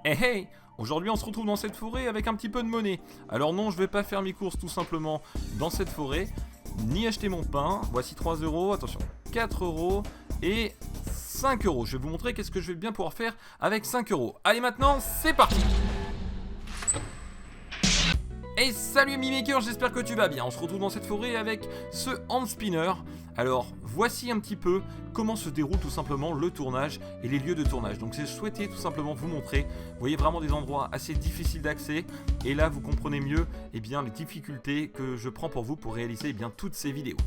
Hey hey! Aujourd'hui on se retrouve dans cette forêt avec un petit peu de monnaie. Alors non, je vais pas faire mes courses tout simplement dans cette forêt, ni acheter mon pain. Voici 3 euros, attention, 4 euros et 5 euros. Je vais vous montrer qu'est-ce que je vais bien pouvoir faire avec 5 euros. Allez maintenant, c'est parti! Hey salut ami maker, j'espère que tu vas bien. On se retrouve dans cette forêt avec ce hand spinner. Alors voici un petit peu comment se déroule tout simplement le tournage et les lieux de tournage. Donc j'ai souhaité tout simplement vous montrer. Vous voyez vraiment des endroits assez difficiles d'accès. Et là vous comprenez mieux les difficultés que je prends pour vous pour réaliser toutes ces vidéos.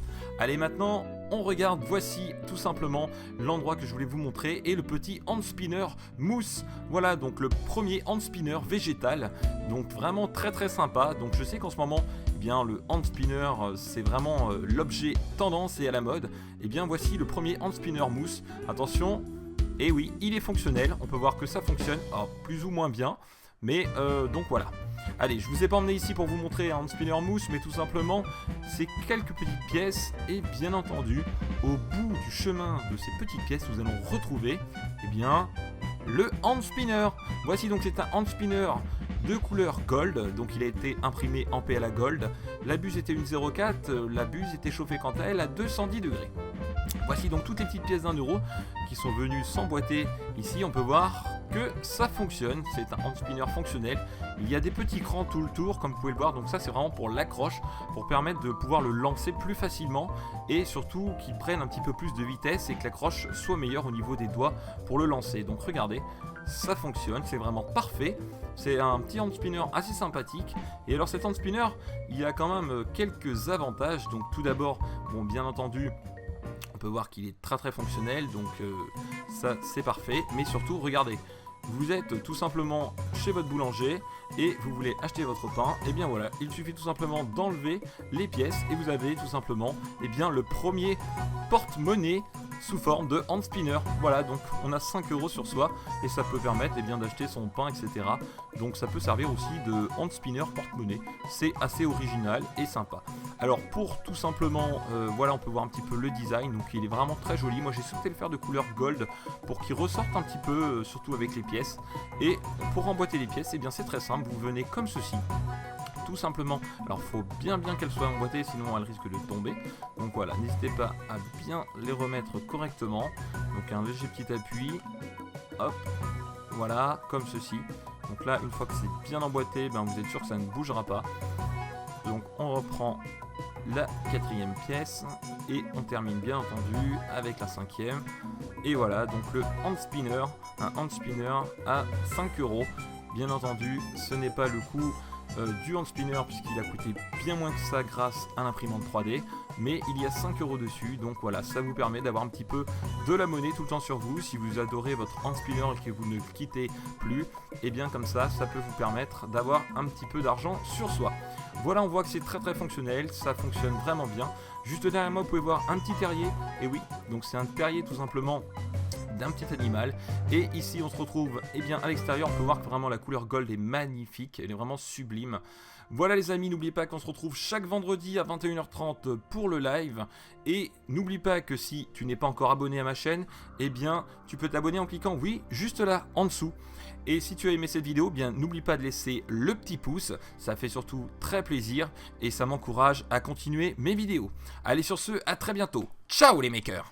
Allez maintenant on regarde, voici tout simplement l'endroit que je voulais vous montrer et le petit hand spinner mousse. Voilà donc le premier hand spinner végétal. Donc vraiment très très sympa. Donc je sais qu'en ce moment le hand spinner c'est vraiment l'objet tendance et à la mode. Et bien voici le premier hand spinner mousse. Attention, et oui il est fonctionnel, on peut voir que ça fonctionne, alors, plus ou moins bien, mais donc voilà. Allez, je vous ai pas emmené ici pour vous montrer un hand spinner mousse, mais tout simplement c'est quelques petites pièces. Et bien entendu au bout du chemin de ces petites pièces nous allons retrouver le hand spinner. Voici donc, c'est un hand spinner de couleur gold, donc il a été imprimé en PLA gold. La buse était une 0,4, la buse était chauffée quant à elle à 210 degrés. Voici donc toutes les petites pièces d'1 euro qui sont venues s'emboîter ici. On peut voir que ça fonctionne, c'est un hand spinner fonctionnel. Il y a des petits crans tout le tour comme vous pouvez le voir, donc ça c'est vraiment pour l'accroche, pour permettre de pouvoir le lancer plus facilement et surtout qu'il prenne un petit peu plus de vitesse et que l'accroche soit meilleure au niveau des doigts pour le lancer. Donc regardez, ça fonctionne, c'est vraiment parfait. C'est un petit hand spinner assez sympathique. Et alors cet hand spinner, il y a quand même quelques avantages. Donc tout d'abord, bien entendu, on peut voir qu'il est très très fonctionnel, donc ça c'est parfait. Mais surtout, regardez, vous êtes tout simplement chez votre boulanger et vous voulez acheter votre pain, et bien voilà, il suffit tout simplement d'enlever les pièces et vous avez tout simplement le premier porte-monnaie sous forme de hand spinner. Voilà, donc on a 5 euros sur soi et ça peut permettre d'acheter son pain, etc. Donc ça peut servir aussi de hand spinner porte-monnaie. C'est assez original et sympa. Alors pour tout simplement, on peut voir un petit peu le design. Donc il est vraiment très joli. Moi j'ai souhaité le faire de couleur gold pour qu'il ressorte un petit peu, surtout avec les pièces. Et pour emboîter les pièces, c'est très simple. Vous venez comme ceci. Tout simplement, alors faut bien qu'elles soient emboîtées, sinon elles risquent de tomber. Donc voilà, n'hésitez pas à bien les remettre correctement. Donc un léger petit appui, hop, voilà, comme ceci. Donc là, une fois que c'est bien emboîté, vous êtes sûr que ça ne bougera pas. Donc on reprend la 4e pièce et on termine bien entendu avec la 5e. Et voilà, donc le hand spinner, un hand spinner à 5 euros. Bien entendu, ce n'est pas le coût du hand spinner puisqu'il a coûté bien moins que ça grâce à l'imprimante 3D, mais il y a 5 euros dessus, donc voilà, ça vous permet d'avoir un petit peu de la monnaie tout le temps sur vous. Si vous adorez votre hand spinner et que vous ne le quittez plus, et bien comme ça peut vous permettre d'avoir un petit peu d'argent sur soi. Voilà, on voit que c'est très très fonctionnel, ça fonctionne vraiment bien. Juste derrière moi vous pouvez voir un petit terrier, et oui, donc c'est un terrier tout simplement d'un petit animal. Et ici on se retrouve à l'extérieur, on peut voir que vraiment la couleur gold est magnifique, elle est vraiment sublime. Voilà les amis, n'oubliez pas qu'on se retrouve chaque vendredi à 21h30 pour le live. Et n'oublie pas que si tu n'es pas encore abonné à ma chaîne, tu peux t'abonner en cliquant oui, juste là en dessous. Et si tu as aimé cette vidéo, n'oublie pas de laisser le petit pouce, ça fait surtout très plaisir et ça m'encourage à continuer mes vidéos. Allez sur ce, à très bientôt. Ciao les makers!